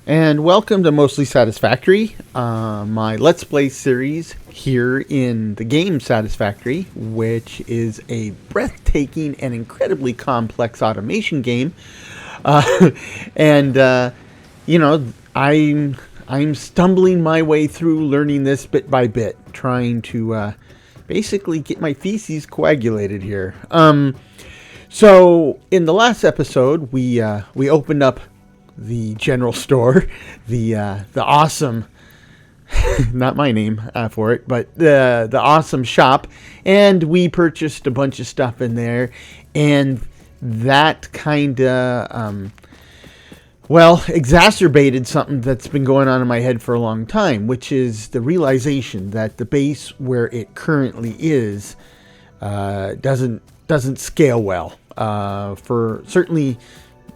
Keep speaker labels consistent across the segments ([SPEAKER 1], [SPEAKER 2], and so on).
[SPEAKER 1] And welcome to Mostly Satisfactory, my Let's Play series here in the game Satisfactory, which is a breathtaking and incredibly complex automation game. You know, I'm stumbling my way through learning this bit by bit, trying to basically get my feces coagulated here. So in the last episode, we opened up the general store, the awesome, not my name for it, but the awesome shop, and we purchased a bunch of stuff in there, and that kind of exacerbated something that's been going on in my head for a long time, which is the realization that the base where it currently is doesn't scale well, for certainly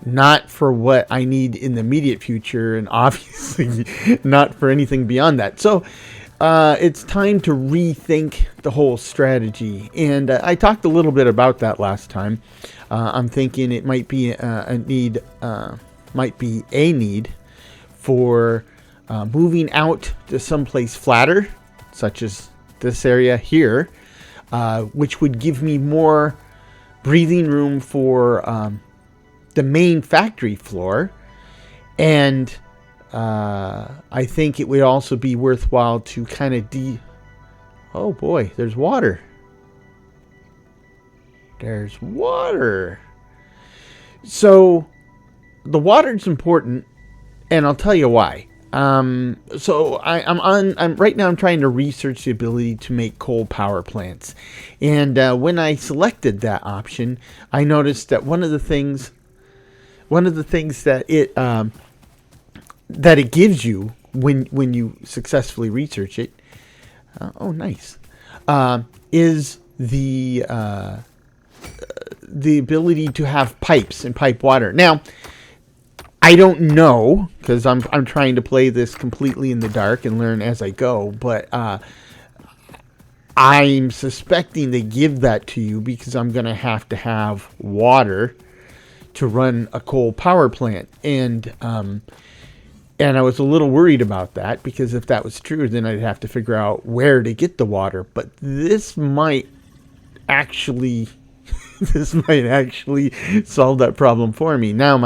[SPEAKER 1] not for what I need in the immediate future, and obviously not for anything beyond that. So it's time to rethink the whole strategy. And I talked a little bit about that last time. I'm thinking it might be a need for moving out to someplace flatter, such as this area here, which would give me more breathing room for the main factory floor, and I think it would also be worthwhile to kind of oh boy, there's water. There's water. So the water's important, and I'll tell you why. So I'm right now. I'm trying to research the ability to make coal power plants, and when I selected that option, I noticed that one of the things that it gives you when you successfully research it, is the ability to have pipes and pipe water. Now, I don't know, because I'm trying to play this completely in the dark and learn as I go, but I'm suspecting they give that to you because I'm going to have water to run a coal power plant, and I was a little worried about that, because if that was true, then I'd have to figure out where to get the water. But this might actually solve that problem for me. Now,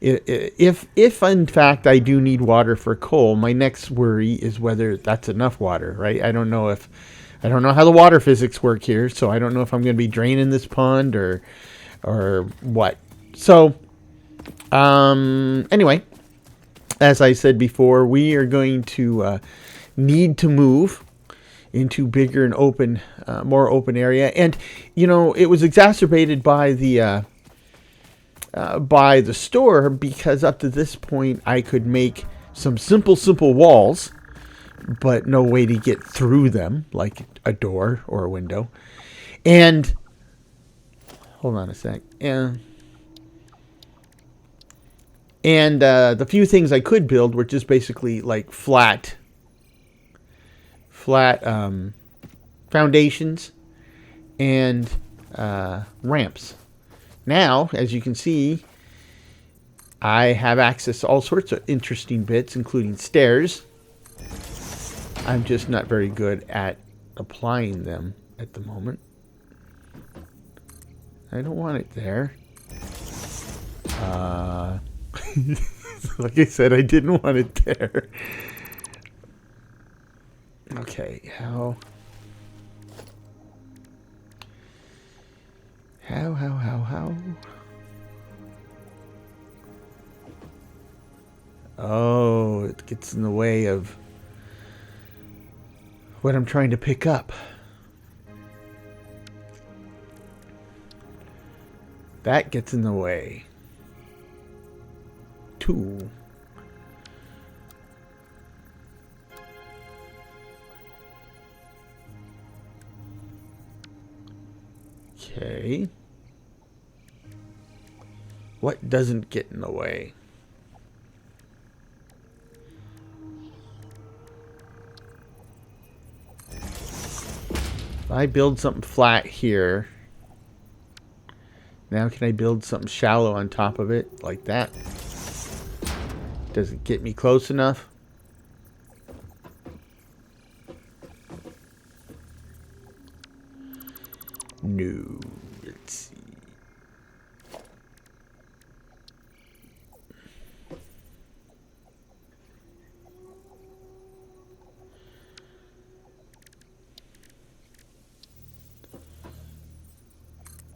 [SPEAKER 1] if in fact I do need water for coal, my next worry is whether that's enough water, right? I don't know how the water physics work here, so I don't know if I'm going to be draining this pond or what. So, anyway, as I said before, we are going to need to move into bigger and more open area. And, it was exacerbated by the store, because up to this point I could make some simple walls, but no way to get through them, like a door or a window. And, hold on a sec. And the few things I could build were just basically like flat foundations and ramps. Now, as you can see, I have access to all sorts of interesting bits, including stairs. I'm just not very good at applying them at the moment. I don't want it there. Like I said, I didn't want it there. Okay, how? Oh, it gets in the way of what I'm trying to pick up. That gets in the way. Too. Okay. What doesn't get in the way? If I build something flat here, now can I build something shallow on top of it like that? Does it get me close enough? No. Let's see.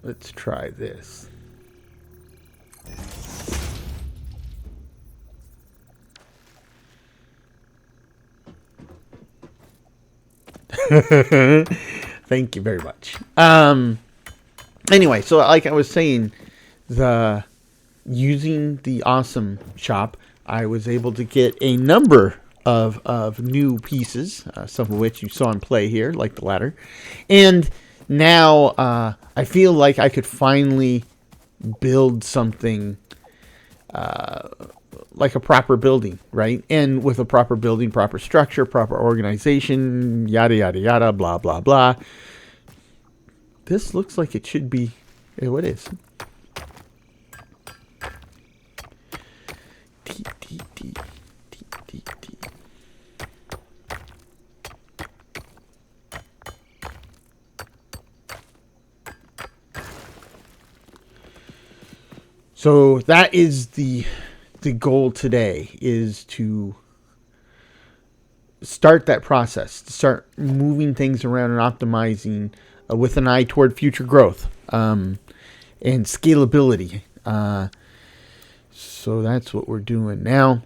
[SPEAKER 1] Let's try this. Thank you very much. Anyway, so like I was saying, using the Awesome shop, I was able to get a number of new pieces, some of which you saw in play here, like the ladder. And now I feel like I could finally build something like a proper building, right? And with a proper building, proper structure, proper organization, yada, yada, yada, blah, blah, blah. This looks like it should be, what is? T. So that is the goal today, is to start that process, to start moving things around and optimizing with an eye toward future growth and scalability. So that's what we're doing now.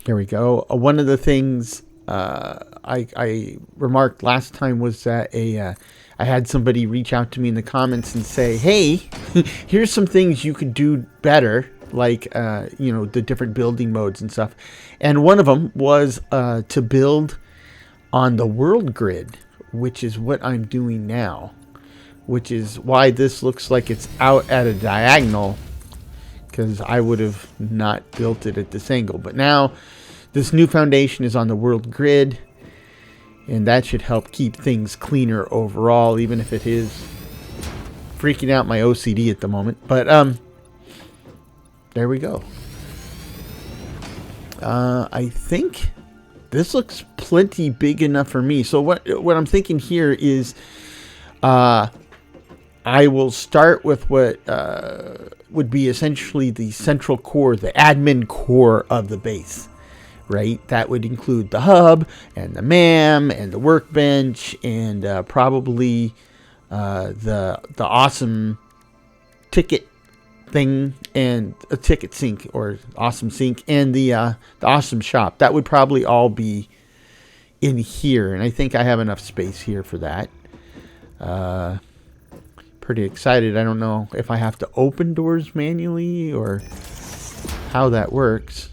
[SPEAKER 1] Here we go. One of the things I remarked last time was that I had somebody reach out to me in the comments and say, hey, here's some things you could do better, like, the different building modes and stuff. And one of them was to build on the world grid, which is what I'm doing now, which is why this looks like it's out at a diagonal, because I would have not built it at this angle. But now this new foundation is on the world grid, and that should help keep things cleaner overall, even if it is freaking out my OCD at the moment. But there we go. I think this looks plenty big enough for me. So what I'm thinking here is I will start with what would be essentially the central core, the admin core of the base. Right, that would include the hub and the MAM and the workbench and probably the awesome ticket thing and a ticket sync or awesome sync and the awesome shop. That would probably all be in here, and I think I have enough space here for that. Pretty excited. I don't know if I have to open doors manually or how that works.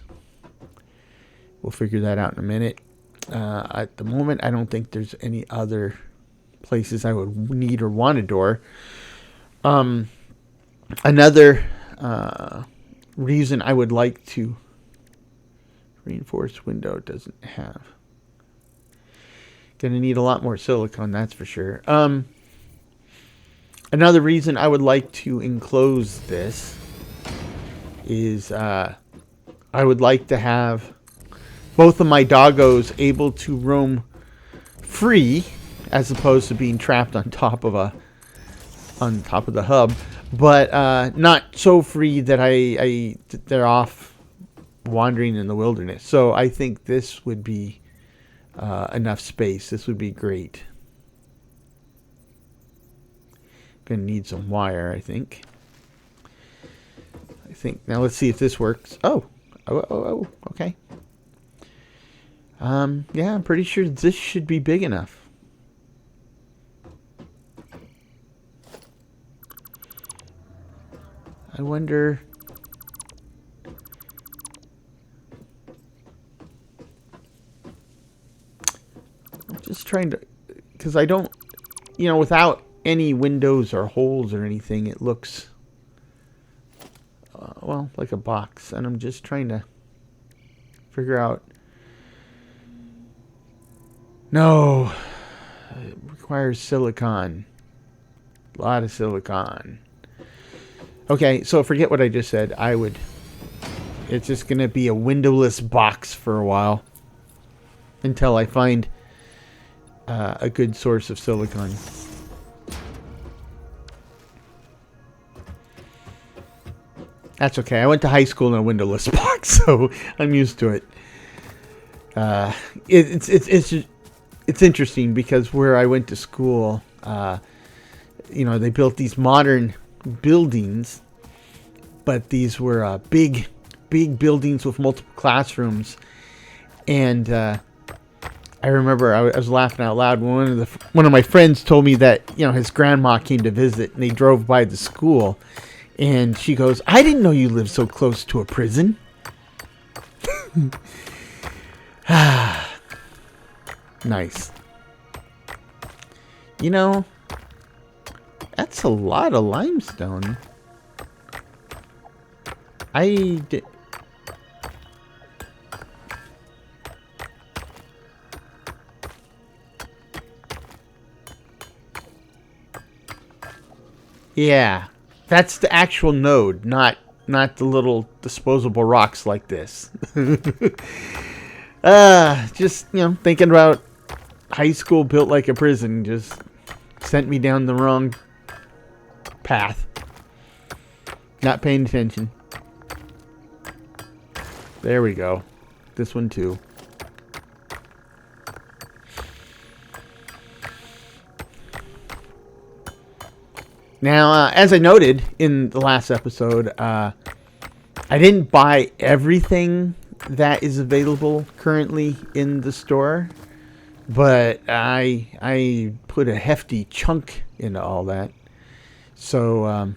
[SPEAKER 1] We'll figure that out in a minute. At the moment, I don't think there's any other places I would need or want a door. Another reason I would like to reinforce window doesn't have. Gonna need a lot more silicone, that's for sure. Another reason I would like to enclose this is I would like to have both of my doggos able to roam free, as opposed to being trapped on top of the hub, but not so free that they're off wandering in the wilderness. So I think this would be enough space. This would be great. Gonna need some wire, I think. Now let's see if this works. Oh, okay. Yeah, I'm pretty sure this should be big enough. I wonder. I'm just trying to, because I don't, without any windows or holes or anything, it looks, well, like a box. And I'm just trying to figure out. No, Requires silicon. A lot of silicon. Okay, so forget what I just said. It's just going to be a windowless box for a while. Until I find a good source of silicon. That's okay. I went to high school in a windowless box, so I'm used to it. It's interesting because where I went to school, they built these modern buildings, but these were big buildings with multiple classrooms. And I remember I was laughing out loud when one of my friends told me that his grandma came to visit and they drove by the school, and she goes, "I didn't know you lived so close to a prison." Nice. That's a lot of limestone. Yeah, that's the actual node, not the little disposable rocks like this. Just thinking about high school built like a prison just sent me down the wrong path. Not paying attention. There we go. This one too. Now, as I noted in the last episode, I didn't buy everything that is available currently in the store, but I put a hefty chunk into all that. So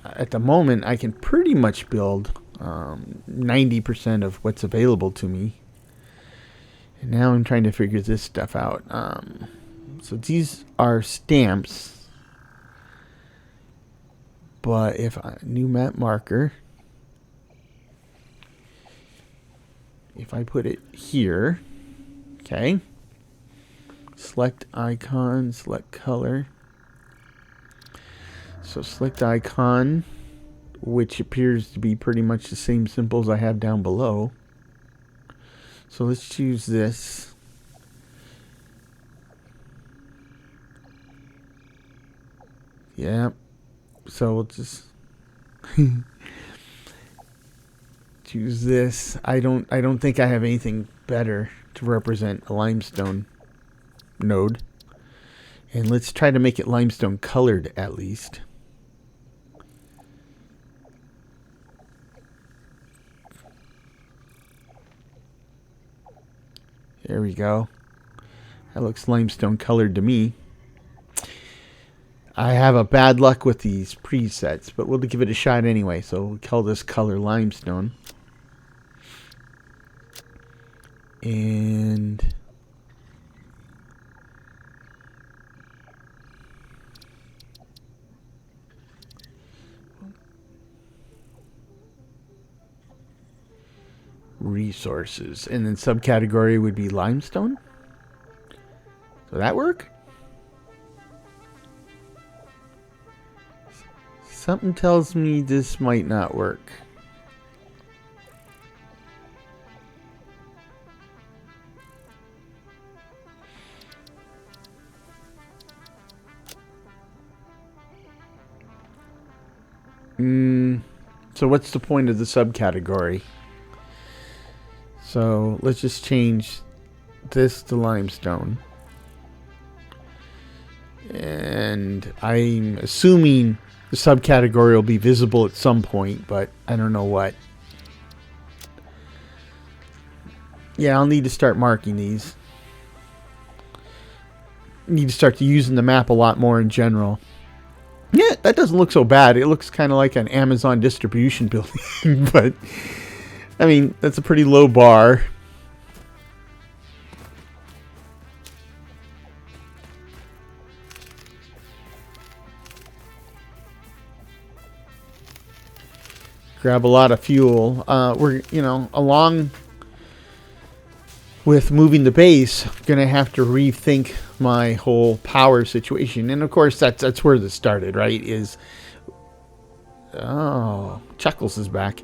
[SPEAKER 1] at the moment, I can pretty much build 90% of what's available to me. And now I'm trying to figure this stuff out. So these are stamps, but if new map marker, if I put it here, okay, select icon, select color. So select icon, which appears to be pretty much the same symbols I have down below. So let's choose this. Yeah, so we'll just choose this. I don't think I have anything better to represent a limestone node. And let's try to make it limestone colored at least. There we go. That looks limestone colored to me. I have a bad luck with these presets, but we'll give it a shot anyway. So we'll call this color limestone. And resources. And then subcategory would be limestone. Does that work? Something tells me this might not work. So what's the point of the subcategory? So let's just change this to limestone. And I'm assuming the subcategory will be visible at some point, but I don't know what. Yeah, I'll need to start marking these. Need to start using the map a lot more in general. Yeah, that doesn't look so bad. It looks kind of like an Amazon distribution building, but I mean, that's a pretty low bar. Grab a lot of fuel. We're, along with moving the base, I'm going to have to rethink my whole power situation. And of course, that's where this started, right? Chuckles is back.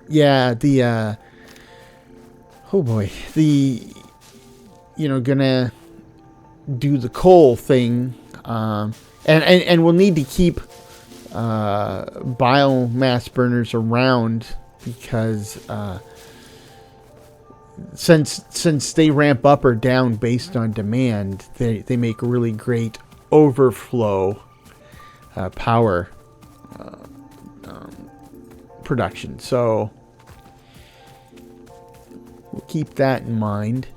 [SPEAKER 1] Yeah, oh boy, gonna do the coal thing, and we'll need to keep biomass burners around because since they ramp up or down based on demand, they make really great overflow power production. So we'll keep that in mind.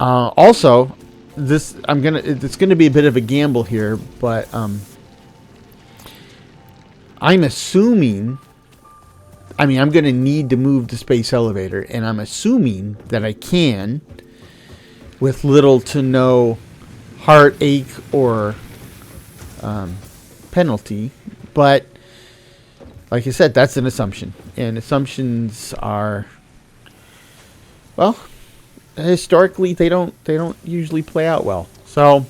[SPEAKER 1] Also, it's gonna be a bit of a gamble here, but I'm assuming. I mean, I'm gonna need to move the space elevator, and I'm assuming that I can, with little to no heartache or penalty. But like I said, that's an assumption, and assumptions are, well, historically they don't usually play out well. So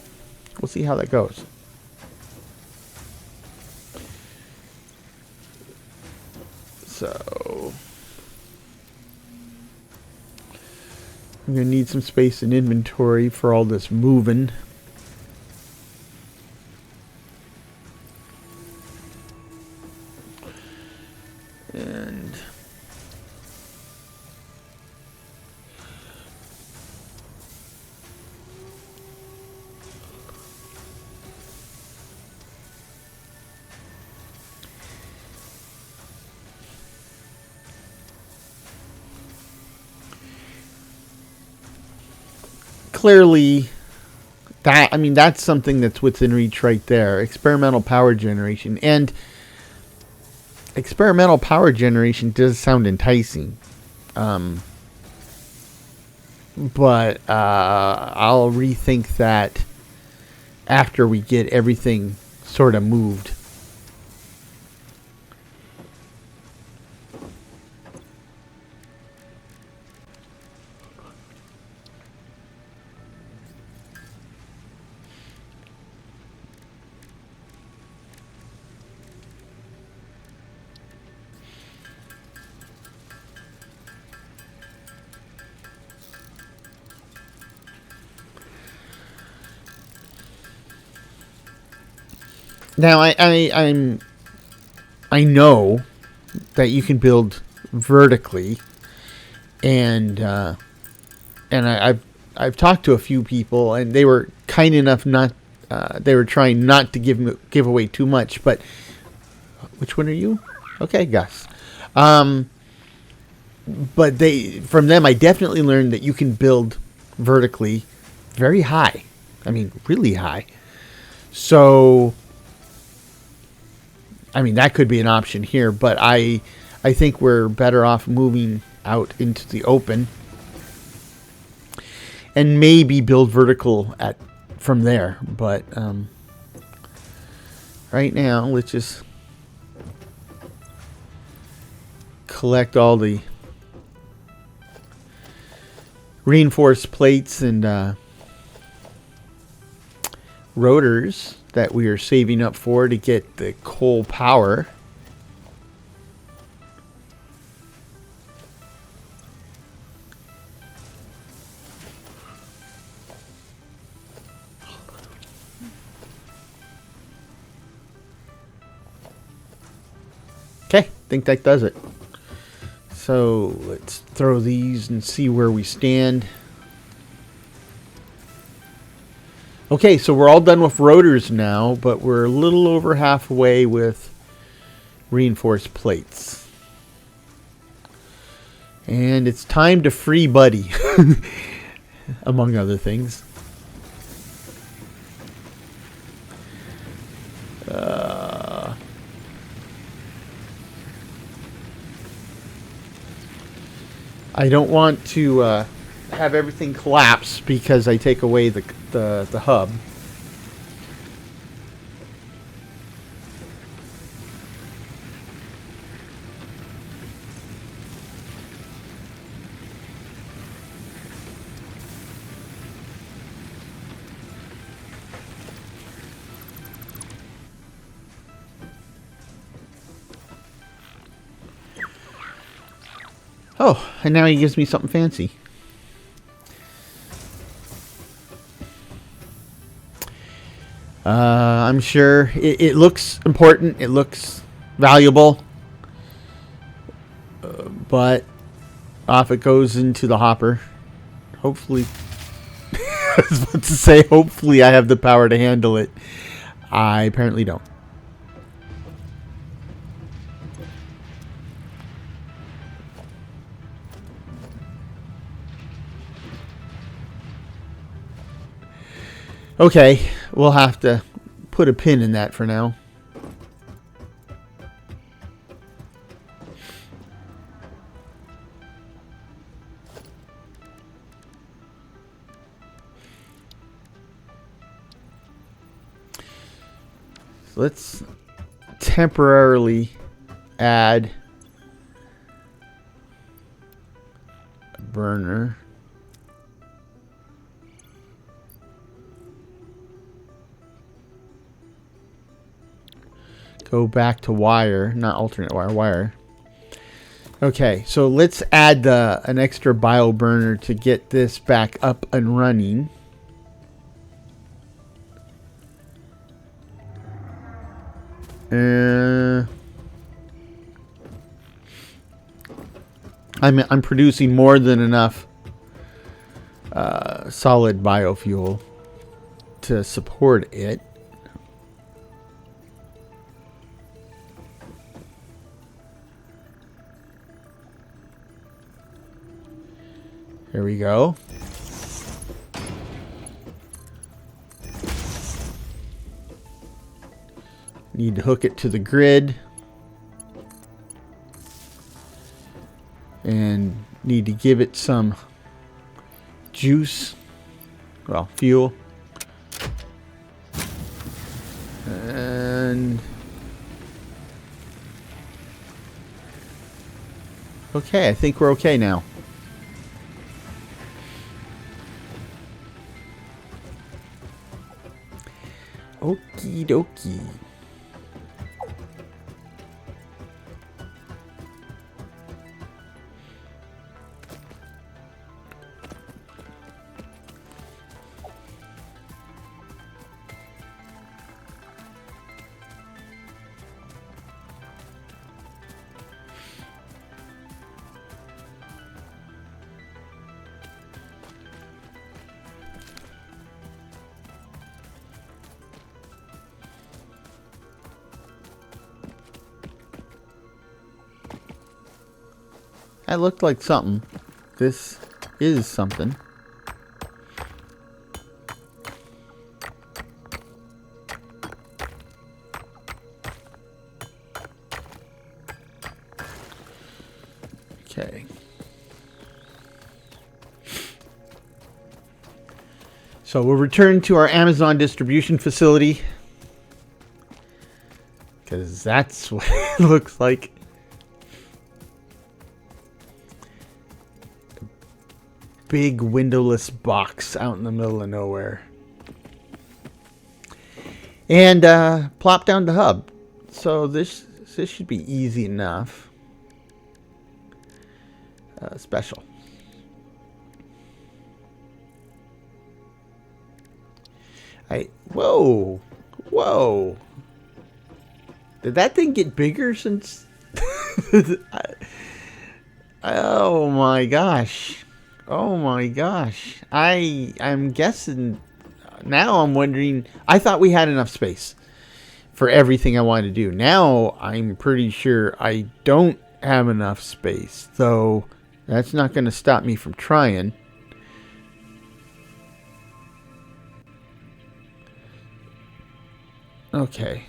[SPEAKER 1] we'll see how that goes. So I'm gonna need some space in inventory for all this moving. And clearly that's something that's within reach right there. Experimental power generation. And experimental power generation does sound enticing. But I'll rethink that after we get everything sort of moved. Now I know that you can build vertically, and I've talked to a few people, and they were kind enough not. They were trying not to give away too much. But which one are you? Okay, Gus. But from them, I definitely learned that you can build vertically, very high. I mean, really high. So, I mean, that could be an option here, but I think we're better off moving out into the open and maybe build vertical from there. But right now, let's just collect all the reinforced plates and rotors that we are saving up for to get the coal power. Okay, I think that does it. So let's throw these and see where we stand. Okay, so we're all done with rotors now, but we're a little over halfway with reinforced plates. And it's time to free Buddy, among other things. I don't want to have everything collapse because I take away the hub. Oh, and now he gives me something fancy. I'm sure it looks important. It looks valuable. But off it goes into the hopper. Hopefully, I was about to say, hopefully I have the power to handle it. I apparently don't. Okay, we'll have to put a pin in that for now. So let's temporarily add a burner. Go back to wire, not alternate wire, wire. Okay, so let's add an extra bio burner to get this back up and running. I'm producing more than enough solid biofuel to support it. Here we go. Need to hook it to the grid. And need to give it some juice. Well, fuel. And okay, I think we're okay now. Okie dokie. That looked like something. This is something. Okay. So we'll return to our Amazon distribution facility, because that's what it looks like. Big windowless box out in the middle of nowhere. And plop down the hub. So this should be easy enough. Special. Whoa. Whoa. Did that thing get bigger since... Oh my gosh. Oh my gosh. I'm guessing now. I'm wondering, I thought we had enough space for everything I wanted to do. Now I'm pretty sure I don't have enough space, though that's not going to stop me from trying. Okay.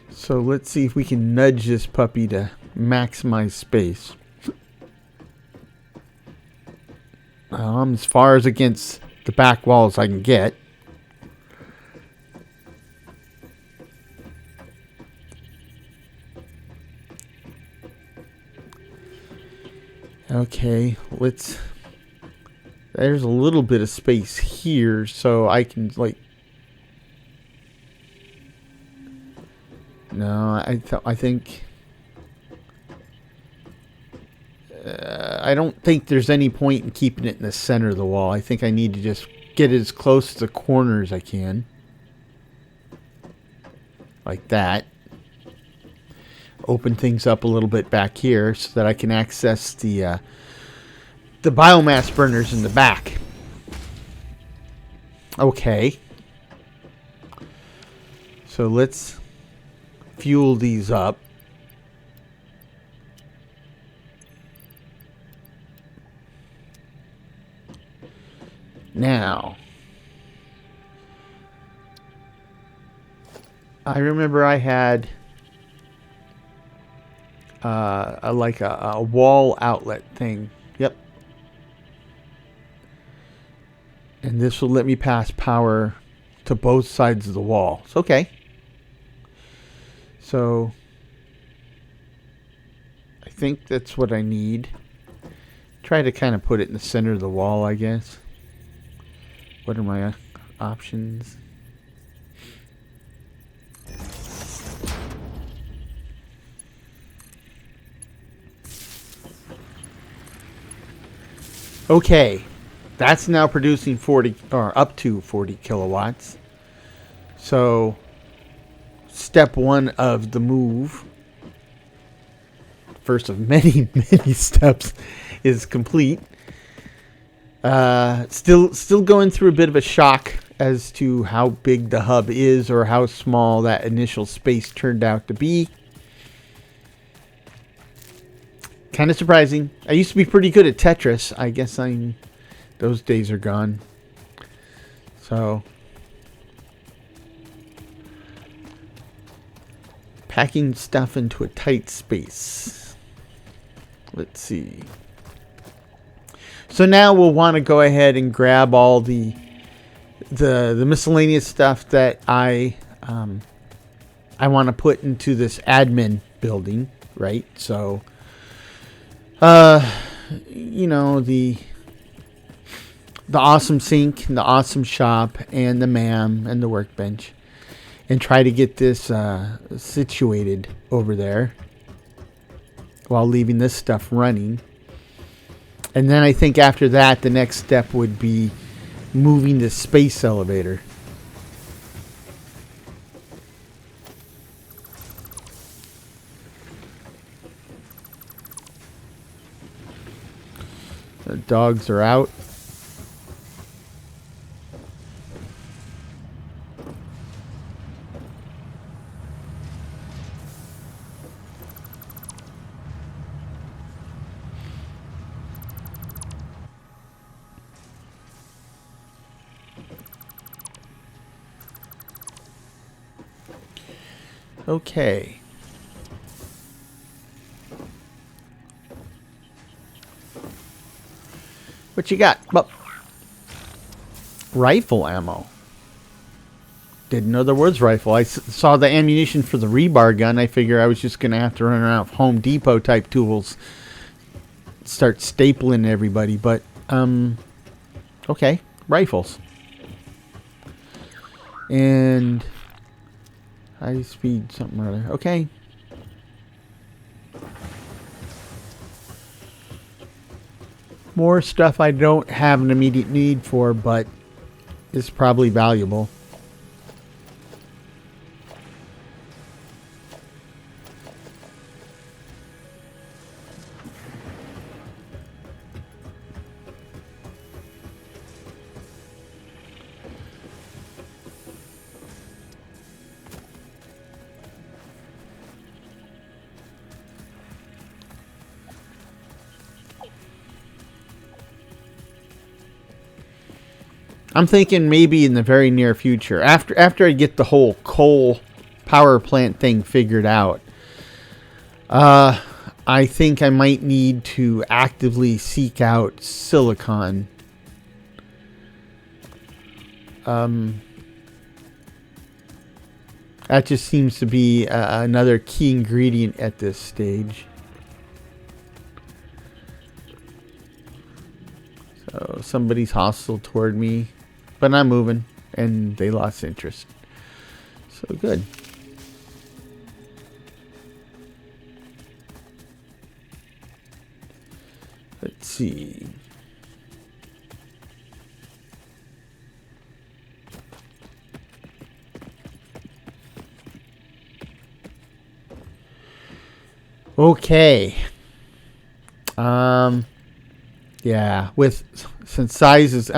[SPEAKER 1] So let's see if we can nudge this puppy to maximize space. As far as against the back wall as I can get. Okay, there's a little bit of space here, so I can, like... No, I think... I don't think there's any point in keeping it in the center of the wall. I think I need to just get it as close to the corner as I can. Like that. Open things up a little bit back here so that I can access the biomass burners in the back. Okay. So let's fuel these up. Now, I remember I had a wall outlet thing. Yep. And this will let me pass power to both sides of the wall. It's okay. So I think that's what I need. Try to kind of put it in the center of the wall, I guess. What are my options? Okay, that's now producing 40 or up to 40 kilowatts. So step one of the move, first of many steps, is complete. Still going through a bit of a shock as to how big the hub is or how small that initial space turned out to be. Kind of surprising. I used to be pretty good at Tetris. I guess those days are gone. So packing stuff into a tight space. Let's see. So now we'll want to go ahead and grab all the miscellaneous stuff that I want to put into this admin building, right? So you know, the awesome sink, and the awesome shop, and the MAM, and the workbench, and try to get this situated over there while leaving this stuff running. And then I think after that, the next step would be moving the space elevator. The dogs are out. Okay. What you got? Well, rifle ammo. Didn't know there was rifle. I saw the ammunition for the rebar gun. I figure I was just going to have to run around with Home Depot type tools. Start stapling everybody. But, okay. Rifles. And high speed something or other. Okay. More stuff I don't have an immediate need for, but is probably valuable. I'm thinking maybe in the very near future, after I get the whole coal power plant thing figured out, I think I might need to actively seek out silicon. That just seems to be another key ingredient at this stage. So somebody's hostile toward me. But I'm moving, and they lost interest. So good. Let's see. Okay. Yeah, since sizes,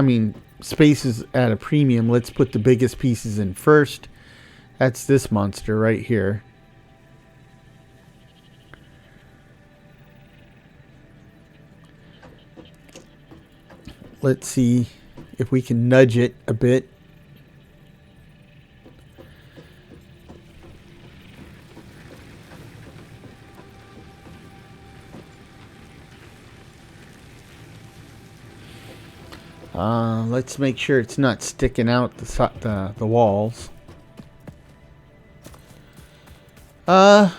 [SPEAKER 1] space is at a premium, let's put the biggest pieces in first. That's this monster right here. Let's see if we can nudge it a bit. Let's make sure it's not sticking out the walls. Well,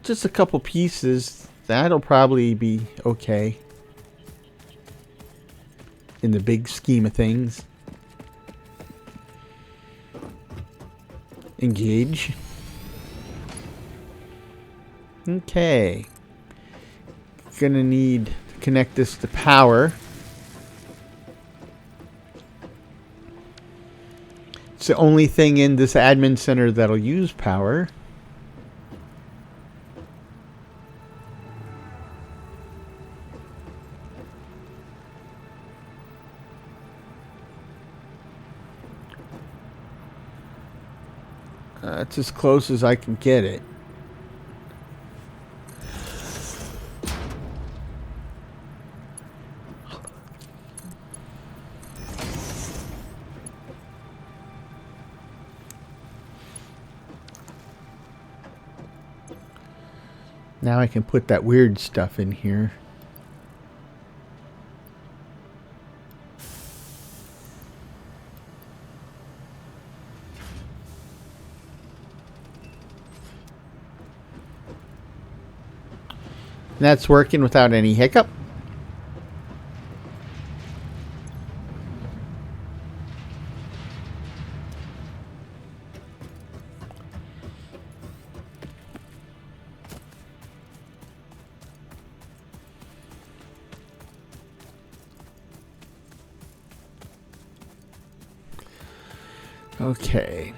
[SPEAKER 1] just a couple pieces. That'll probably be okay in the big scheme of things. Engage. Okay. Gonna need to connect this to power. It's the only thing in this admin center that'll use power. That's as close as I can get it. Now I can put that weird stuff in here. That's working without any hiccup. Okay.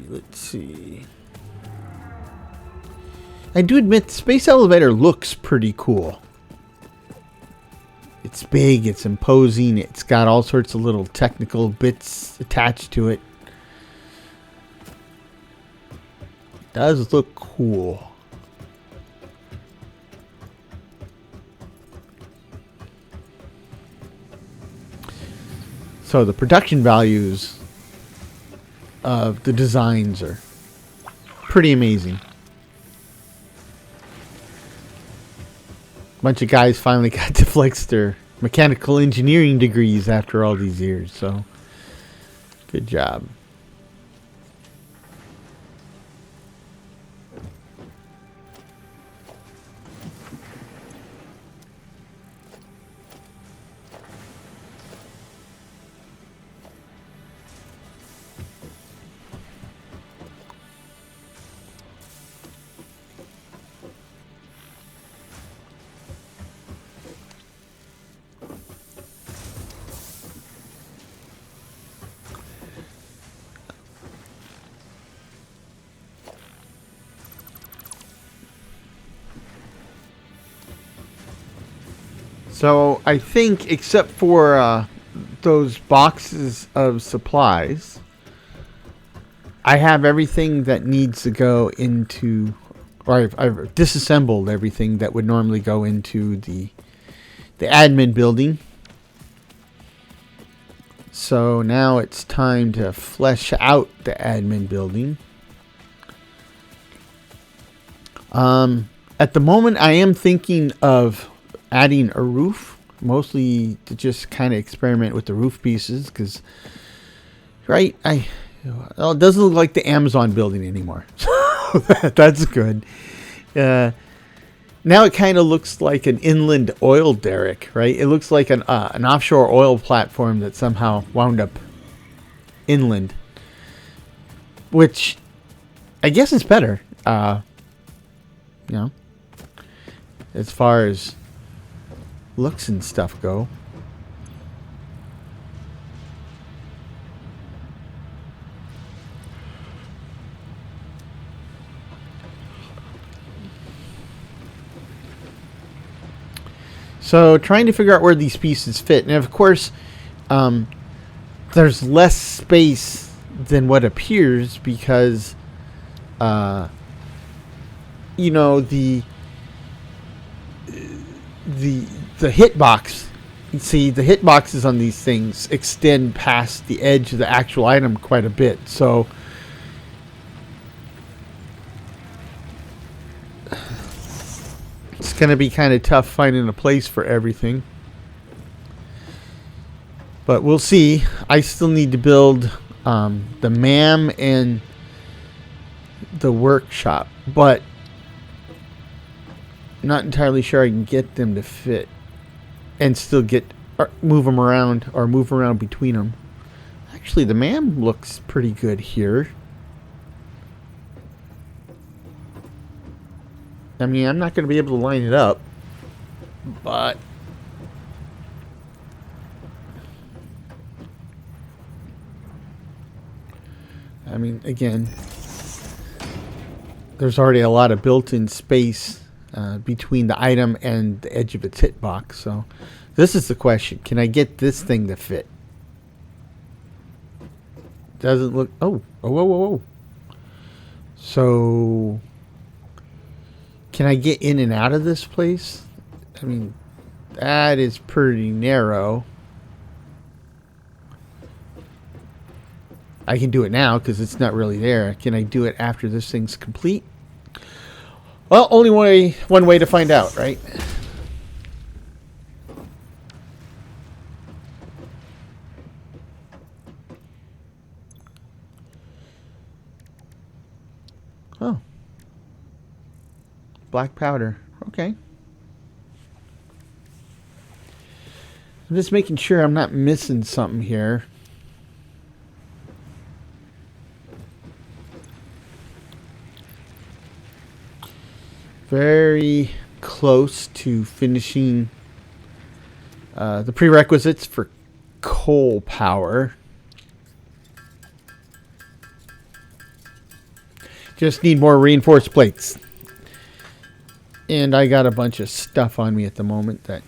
[SPEAKER 1] Let's see. I do admit the space elevator looks pretty cool. It's big, it's imposing, it's got all sorts of little technical bits attached to it. It does look cool. So the production values of the designs are pretty amazing. A bunch of guys finally got to flex their mechanical engineering degrees after all these years, so good job. So I think, except for those boxes of supplies, I have everything that needs to go into, or I've disassembled everything that would normally go into the admin building. So now it's time to flesh out the admin building. At the moment, I am thinking of adding a roof, mostly to just kind of experiment with the roof pieces, because right, it doesn't look like the Amazon building anymore. So that's good. Now it kind of looks like an inland oil derrick, right? It looks like an offshore oil platform that somehow wound up inland, which I guess is better. You know, as far as looks and stuff go. So trying to figure out where these pieces fit. And of course, there's less space than what appears because, you know, the hitbox. You see, the hitboxes on these things extend past the edge of the actual item quite a bit. So it's going to be kind of tough finding a place for everything. But we'll see. I still need to build the MAM and the workshop. But I'm not entirely sure I can get them to fit and still move them around or move around between them. Actually, the MAM looks pretty good here. I mean, I'm not going to be able to line it up, but I mean, again, there's already a lot of built-in space between the item and the edge of its hitbox. So this is the question. Can I get this thing to fit? Doesn't look... Oh, whoa, whoa, whoa. So can I get in and out of this place? I mean, that is pretty narrow. I can do it now because it's not really there. Can I do it after this thing's complete? Well, only one way to find out, right? Oh. Black powder. Okay. I'm just making sure I'm not missing something here. Very close to finishing the prerequisites for coal power. Just need more reinforced plates. And I got a bunch of stuff on me at the moment that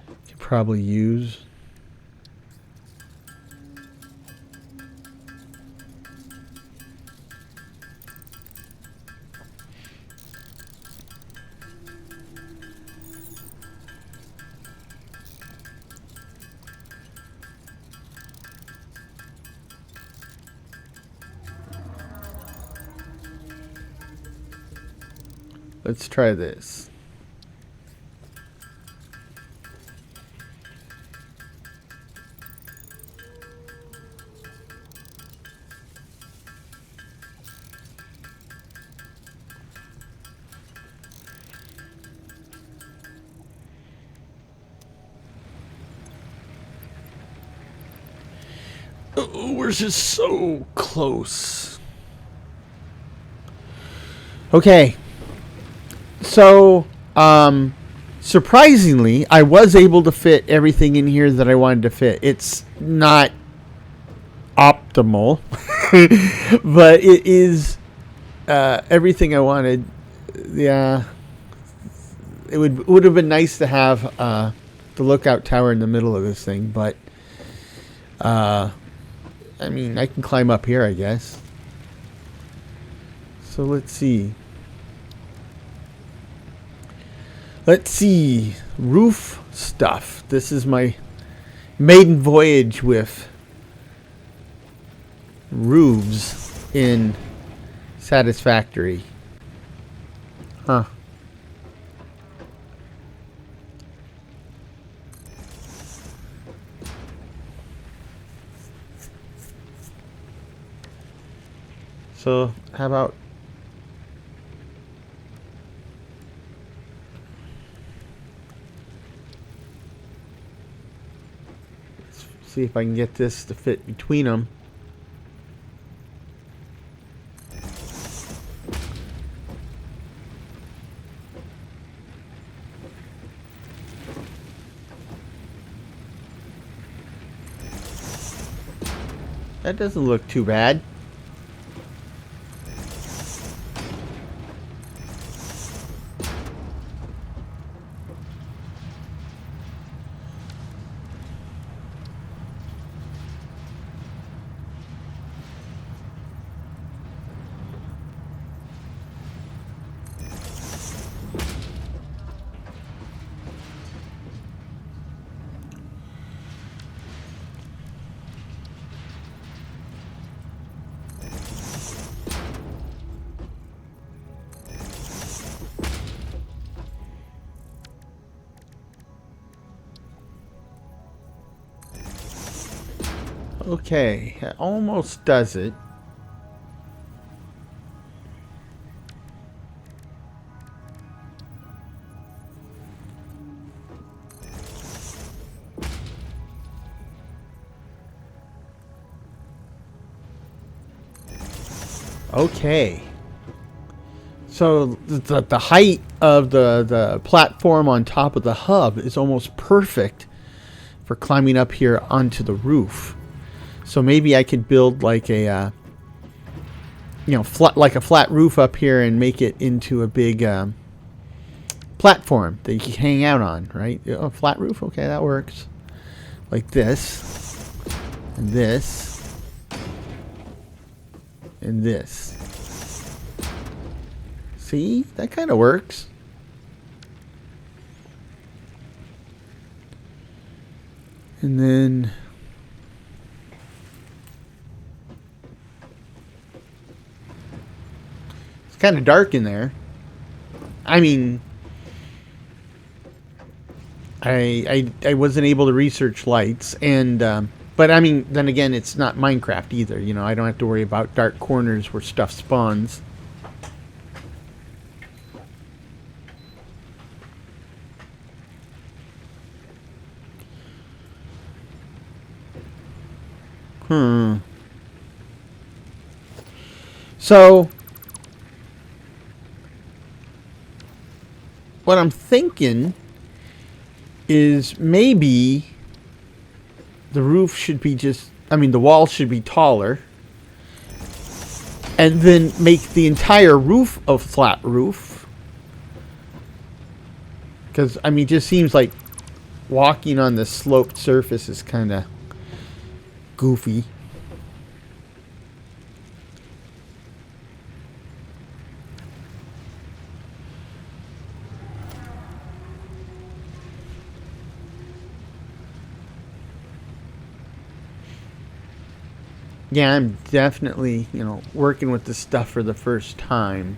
[SPEAKER 1] I could probably use. Let's try this. Oh, we're just so close. Okay. So, surprisingly, I was able to fit everything in here that I wanted to fit. It's not optimal, but it is everything I wanted. Yeah, it would have been nice to have the lookout tower in the middle of this thing, but I mean, I can climb up here, I guess. So let's see. Let's see. Roof stuff. This is my maiden voyage with roofs in Satisfactory. Huh. So, how about See if I can get this to fit between them. That doesn't look too bad. Okay, that almost does it. Okay. So the height of the platform on top of the hub is almost perfect for climbing up here onto the roof. So maybe I could build like a, like a flat roof up here and make it into a big platform that you can hang out on, right? A flat roof, okay, that works. Like this, and this, and this. See, that kind of works. And then it's kind of dark in there. I mean, I wasn't able to research lights, and but I mean, then again, it's not Minecraft either. You know, I don't have to worry about dark corners where stuff spawns. So what I'm thinking is maybe the roof should be the wall should be taller, and then make the entire roof a flat roof. Because, I mean, it just seems like walking on the sloped surface is kind of goofy. Yeah, I'm definitely, working with this stuff for the first time.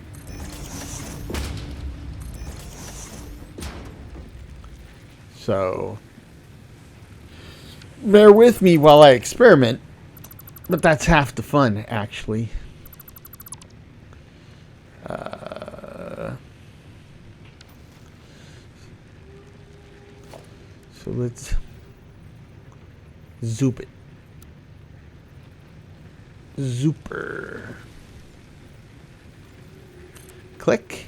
[SPEAKER 1] So bear with me while I experiment, but that's half the fun, actually. So let's zoop it. Zooper. Click.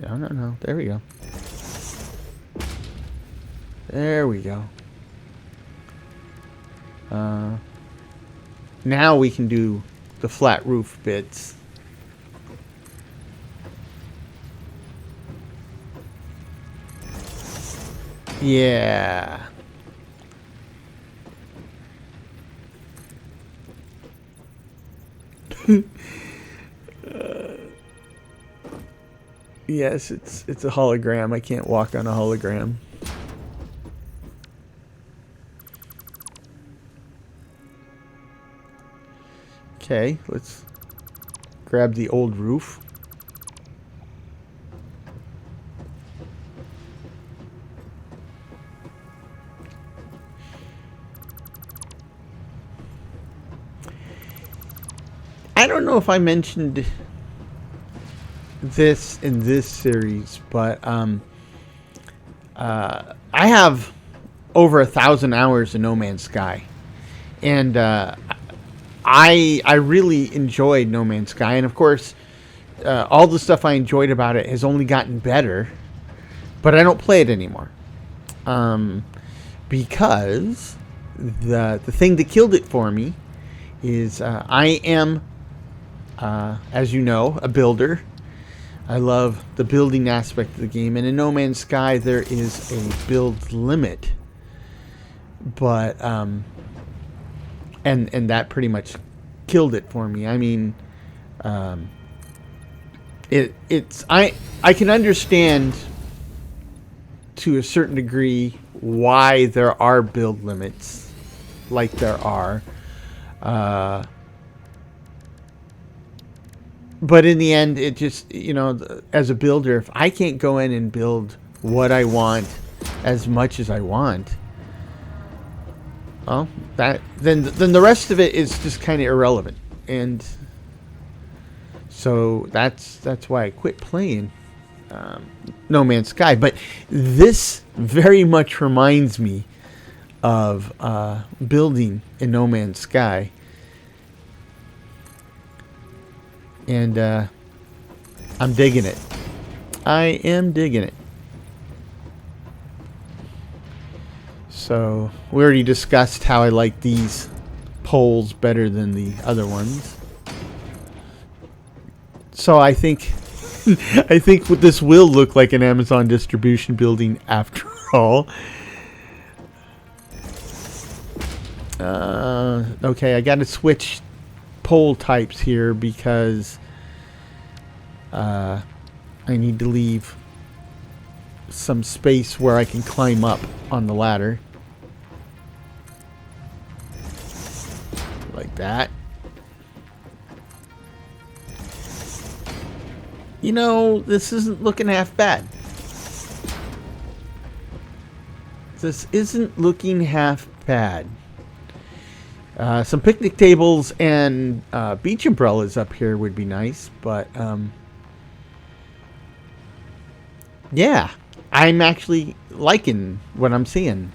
[SPEAKER 1] No. There we go. There we go. Now we can do the flat roof bits. Yeah. Yes, it's a hologram. I can't walk on a hologram. Okay, let's grab the old roof. I don't know if I mentioned this in this series, but I have over 1,000 hours in No Man's Sky, and I really enjoyed No Man's Sky, and of course, all the stuff I enjoyed about it has only gotten better, but I don't play it anymore, because the thing that killed it for me is I am, as you know, a builder. I love the building aspect of the game, and in No Man's Sky there is a build limit, but and that pretty much killed it for me. I mean, I can understand to a certain degree why there are build limits, like there are. But in the end, it just, as a builder, if I can't go in and build what I want as much as I want, well, then the rest of it is just kind of irrelevant. And so that's why I quit playing No Man's Sky. But this very much reminds me of building in No Man's Sky. And I'm digging it. I am digging it. So we already discussed how I like these poles better than the other ones. So I think this will look like an Amazon distribution building after all. Okay, I got to switch pole types here because I need to leave some space where I can climb up on the ladder. Like that. This isn't looking half bad. This isn't looking half bad. Some picnic tables and beach umbrellas up here would be nice, but yeah, I'm actually liking what I'm seeing.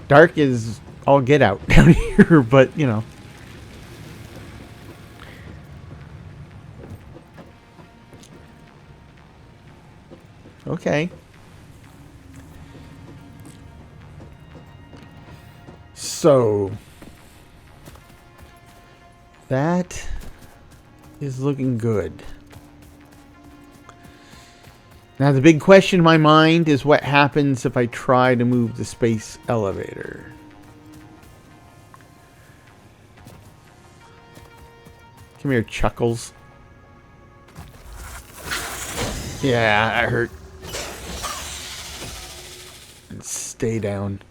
[SPEAKER 1] Dark is all get out down here, but okay. So that is looking good. Now the big question in my mind is what happens if I try to move the space elevator. Come here, Chuckles. Yeah, that hurt. And stay down.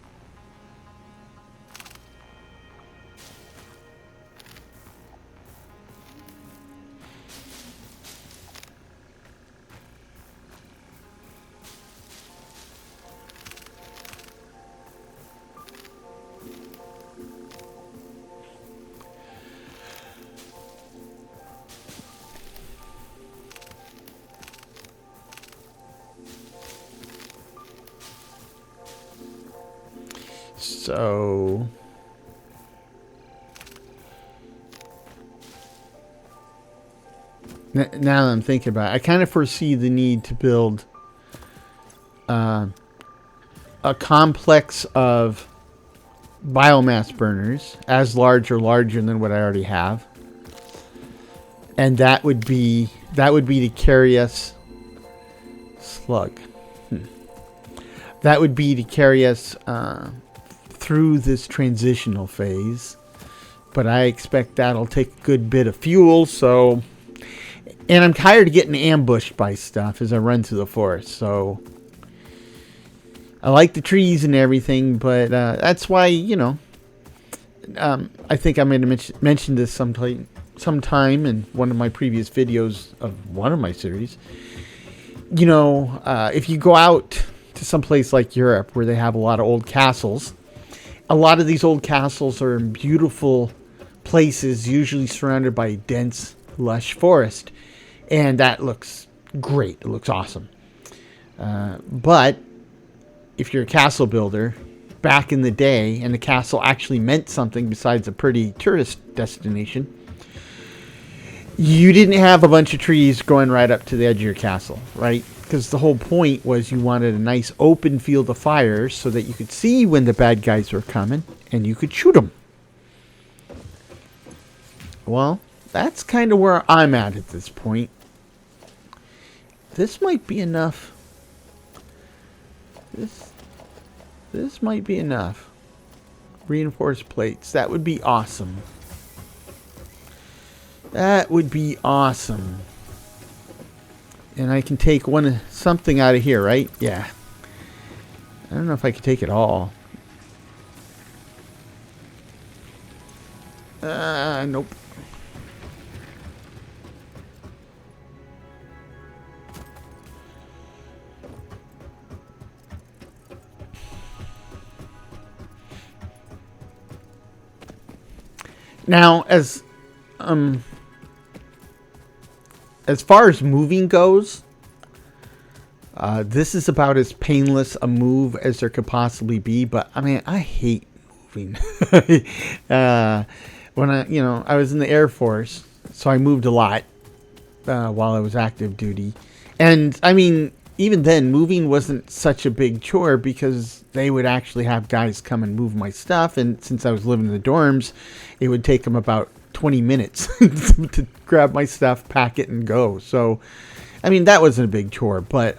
[SPEAKER 1] So now that I'm thinking about it, I kind of foresee the need to build a complex of biomass burners as large or larger than what I already have, and that would be to carry us slug. That would be to carry us through this transitional phase, but I expect that'll take a good bit of fuel. So, and I'm tired of getting ambushed by stuff as I run through the forest. So I like the trees and everything, but that's why I think I'm going to mention this sometime in one of my previous videos of one of my series. If you go out to some place like Europe where they have a lot of old castles, a lot of these old castles are in beautiful places, usually surrounded by dense, lush forest. And that looks great. It looks awesome. But if you're a castle builder, back in the day, and the castle actually meant something besides a pretty tourist destination, you didn't have a bunch of trees going right up to the edge of your castle, right? Because the whole point was you wanted a nice open field of fire so that you could see when the bad guys were coming and you could shoot them. Well, that's kind of where I'm at this point. This might be enough. This might be enough. Reinforced plates. That would be awesome. That would be awesome. And I can take something out of here, right? Yeah. I don't know if I can take it all. Nope. Now, as far as moving goes, this is about as painless a move as there could possibly be. But I mean, I hate moving. When I was in the Air Force, so I moved a lot while I was active duty, and I mean, even then, moving wasn't such a big chore because they would actually have guys come and move my stuff, and since I was living in the dorms, it would take them about 20 minutes to grab my stuff, pack it, and go. So, I mean, that wasn't a big chore. But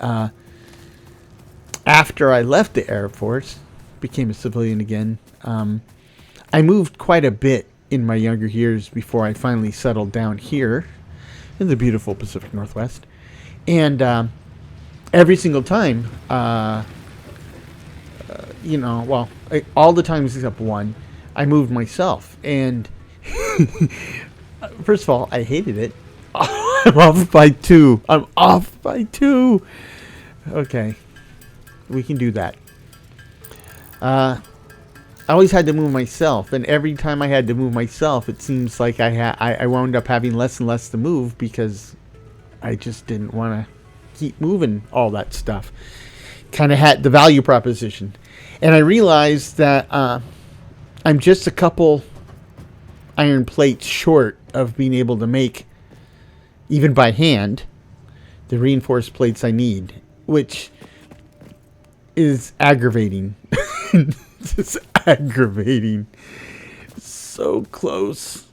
[SPEAKER 1] after I left the Air Force, became a civilian again, I moved quite a bit in my younger years before I finally settled down here in the beautiful Pacific Northwest. And every single time, all the times except one, I moved myself. And first of all, I hated it. I'm off by two. Okay. We can do that. I always had to move myself. And every time I had to move myself, it seems like I wound up having less and less to move because I just didn't want to keep moving all that stuff. Kind of had the value proposition. And I realized that I'm just a couple iron plates short of being able to make, even by hand, the reinforced plates I need, which is aggravating. It's aggravating. So close.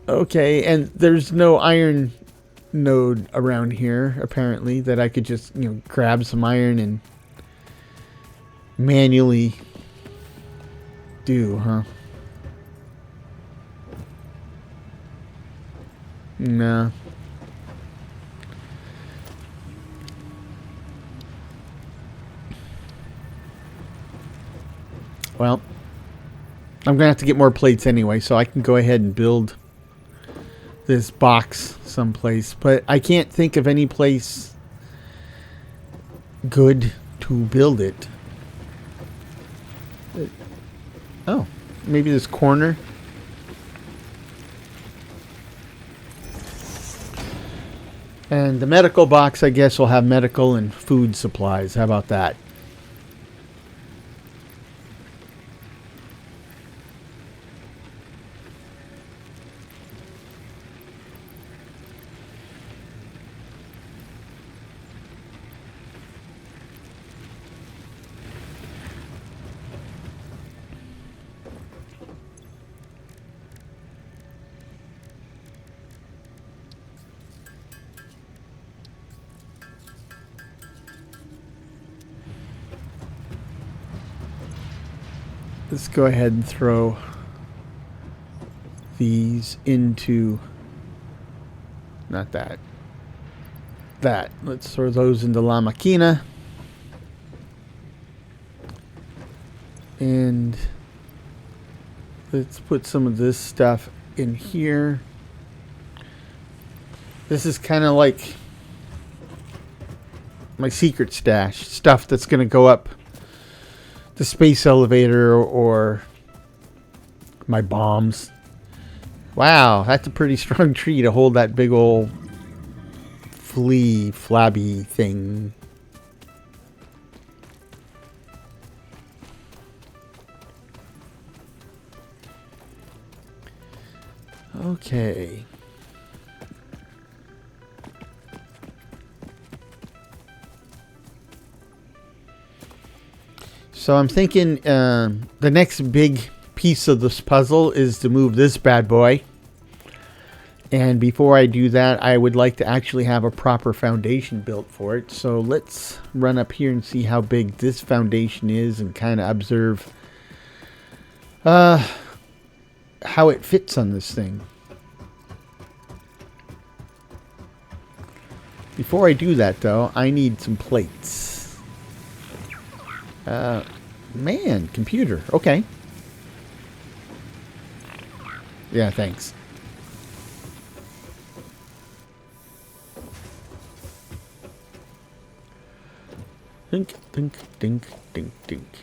[SPEAKER 1] Okay, and there's no iron node around here, apparently, that I could just, grab some iron and manually do, huh? No. Well, I'm gonna have to get more plates anyway, so I can go ahead and build this box someplace. But I can't think of any place good to build it. Oh, maybe this corner. And the medical box, I guess, will have medical and food supplies. How about that? Let's go ahead and throw these into, not that, that. Let's throw those into La Maquina. And let's put some of this stuff in here. This is kind of like my secret stash, stuff that's going to go up the space elevator or my bombs. Wow, that's a pretty strong tree to hold that big old flabby thing. Okay. So I'm thinking the next big piece of this puzzle is to move this bad boy. And before I do that, I would like to actually have a proper foundation built for it. So let's run up here and see how big this foundation is and kind of observe how it fits on this thing. Before I do that, though, I need some plates. Man, computer. Okay. Yeah, thanks. Dink, dink, dink, dink, dink.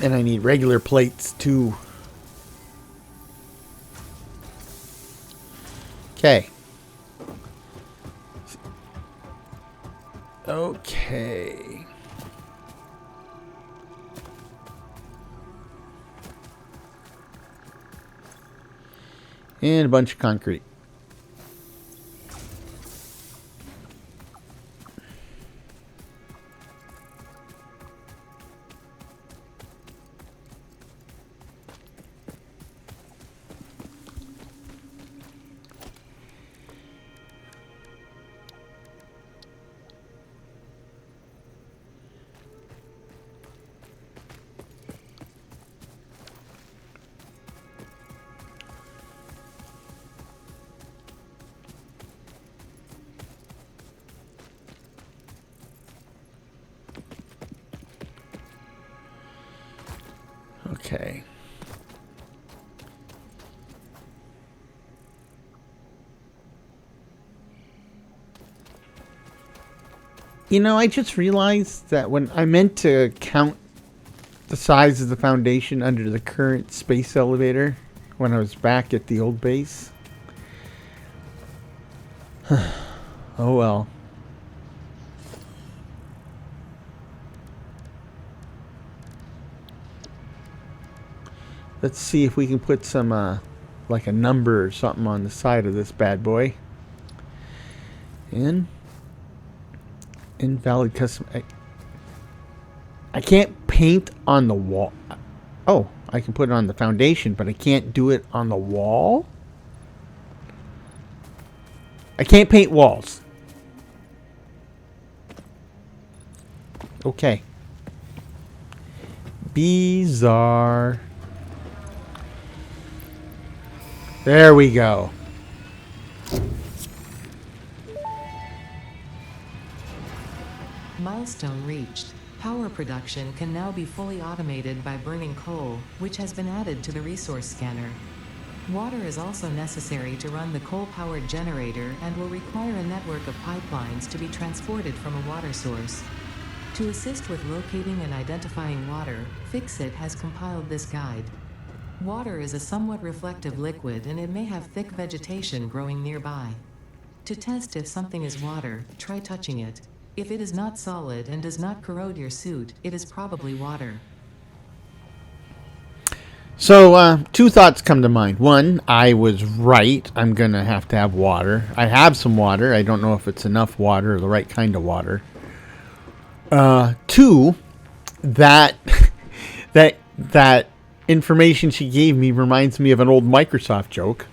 [SPEAKER 1] And I need regular plates too. Okay. Okay. And a bunch of concrete. Okay. You know, I just realized that when I meant to count the size of the foundation under the current space elevator when I was back at the old base. Oh well. Let's see if we can put some, like a number or something on the side of this bad boy. Invalid custom. I can't paint on the wall. Oh, I can put it on the foundation, but I can't do it on the wall? I can't paint walls. Okay. Bizarre. There we go.
[SPEAKER 2] Milestone reached. Power production can now be fully automated by burning coal, which has been added to the resource scanner. Water is also necessary to run the coal-powered generator and will require a network of pipelines to be transported from a water source. To assist with locating and identifying water, Fixit has compiled this guide. Water is a somewhat reflective liquid and it may have thick vegetation growing nearby. To test if something is water, try touching it. If it is not solid and does not corrode your suit, it is probably water.
[SPEAKER 1] So, two thoughts come to mind. One, I was right. I'm going to have water. I have some water. I don't know if it's enough water or the right kind of water. Two, that information she gave me reminds me of an old Microsoft joke,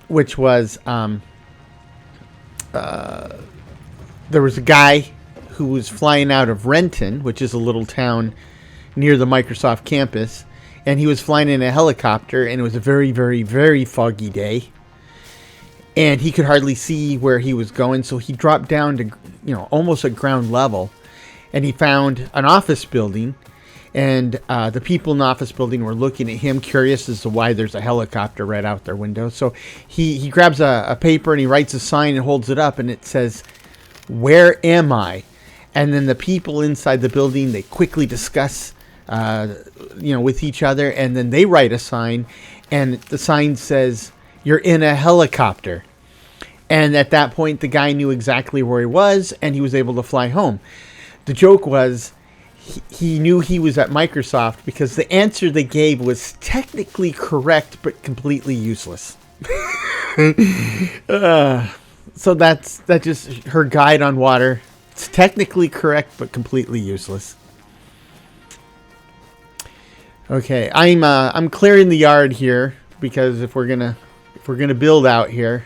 [SPEAKER 1] which was there was a guy who was flying out of Renton, which is a little town near the Microsoft campus, and he was flying in a helicopter, and it was a very, very, very foggy day, and he could hardly see where he was going, so he dropped down to, almost at ground level, and he found an office building. And the people in the office building were looking at him, curious as to why there's a helicopter right out their window. So he grabs a paper and he writes a sign and holds it up, and it says, "Where am I?" And then the people inside the building, they quickly discuss, with each other, and then they write a sign, and the sign says, "You're in a helicopter." And at that point, the guy knew exactly where he was, and he was able to fly home. the joke was he knew he was at Microsoft because the answer they gave was technically correct but completely useless. So that's just her guide on water. It's technically correct but completely useless. Okay, I'm clearing the yard here because if we're gonna build out here,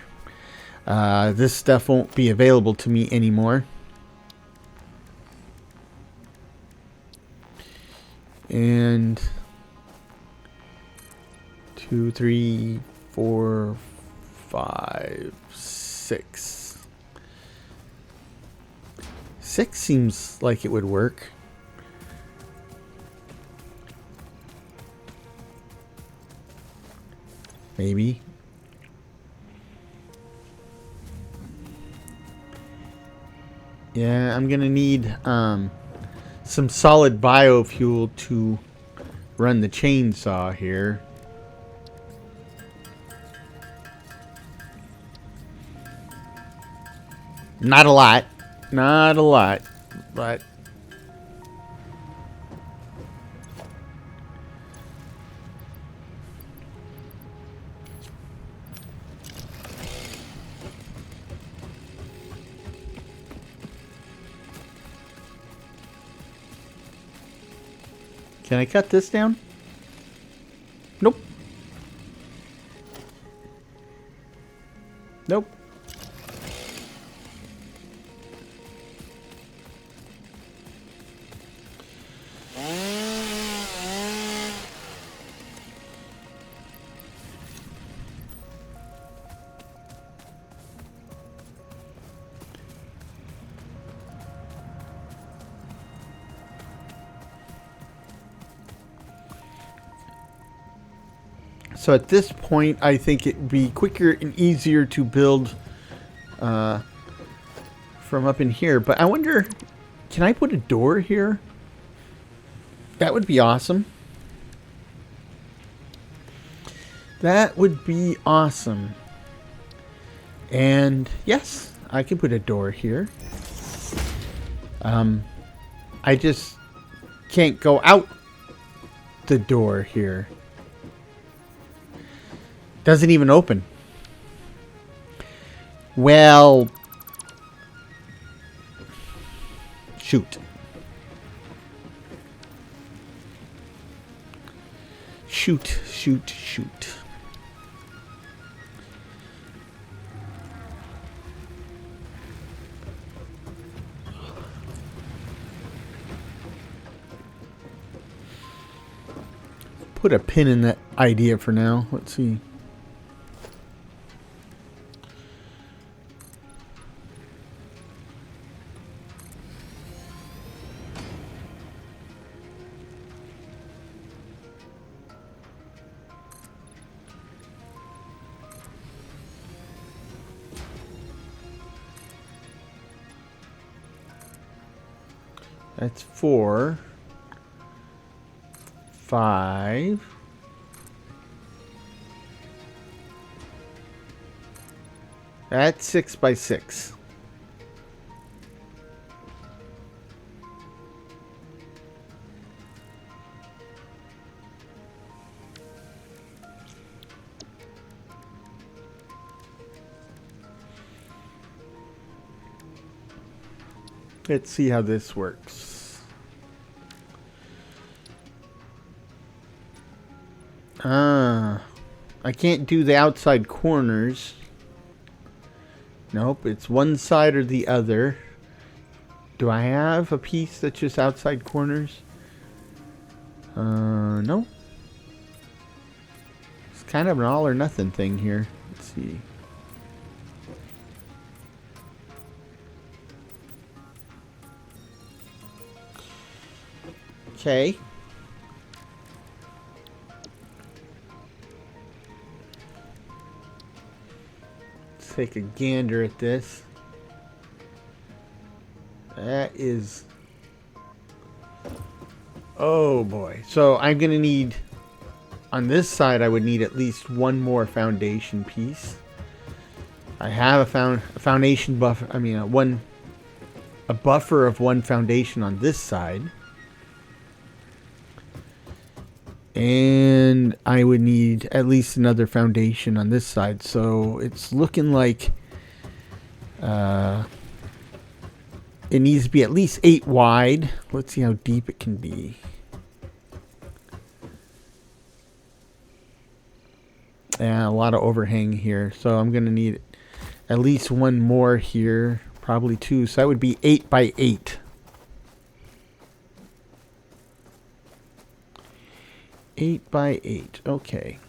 [SPEAKER 1] this stuff won't be available to me anymore. And 2, 3, 4, 5, 6. 6 seems like it would work. Maybe. Yeah, I'm gonna need some solid biofuel to run the chainsaw here. Not a lot, but can I cut this down? Nope. Nope. So at this point, I think it'd be quicker and easier to build from up in here. But I wonder, can I put a door here? That would be awesome. That would be awesome. And yes, I can put a door here. I just can't go out the door here. Doesn't even open. Well, shoot. Shoot. Put a pin in that idea for now. Let's see. That's 4, 5. That's 6 by 6. Let's see how this works. I can't do the outside corners. Nope, it's one side or the other. Do I have a piece that's just outside corners? No. It's kind of an all or nothing thing here. Let's see. Okay. Let's take a gander at this. That is... oh boy. So I'm going to need... on this side I would need at least one more foundation piece. I have a foundation buff... I mean one a buffer of one foundation on this side. And I would need at least another foundation on this side. So it's looking like it needs to be at least 8 wide. Let's see how deep it can be. Yeah, a lot of overhang here. So I'm going to need at least one more here. Probably 2. So that would be 8 by 8. 8 by 8. Okay.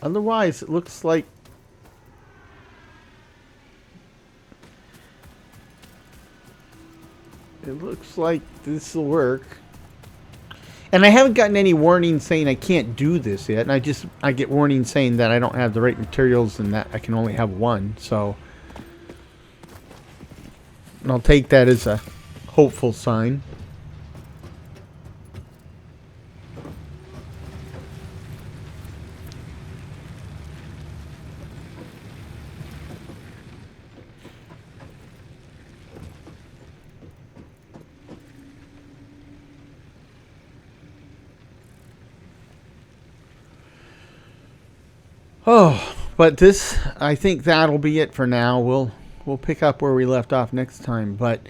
[SPEAKER 1] Otherwise, it looks like this will work. And I haven't gotten any warning saying I can't do this yet. And I get warning saying that I don't have the right materials and that I can only have one. So I'll take that as a hopeful sign. Oh, but this, I think that'll be it for now. We'll pick up where we left off next time. But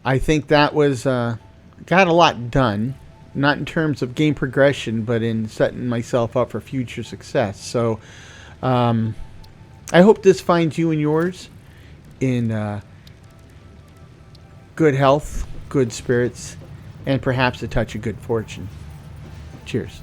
[SPEAKER 1] I think that was got a lot done, not in terms of game progression, but in setting myself up for future success. So I hope this finds you and yours in good health, good spirits, and perhaps a touch of good fortune. Cheers.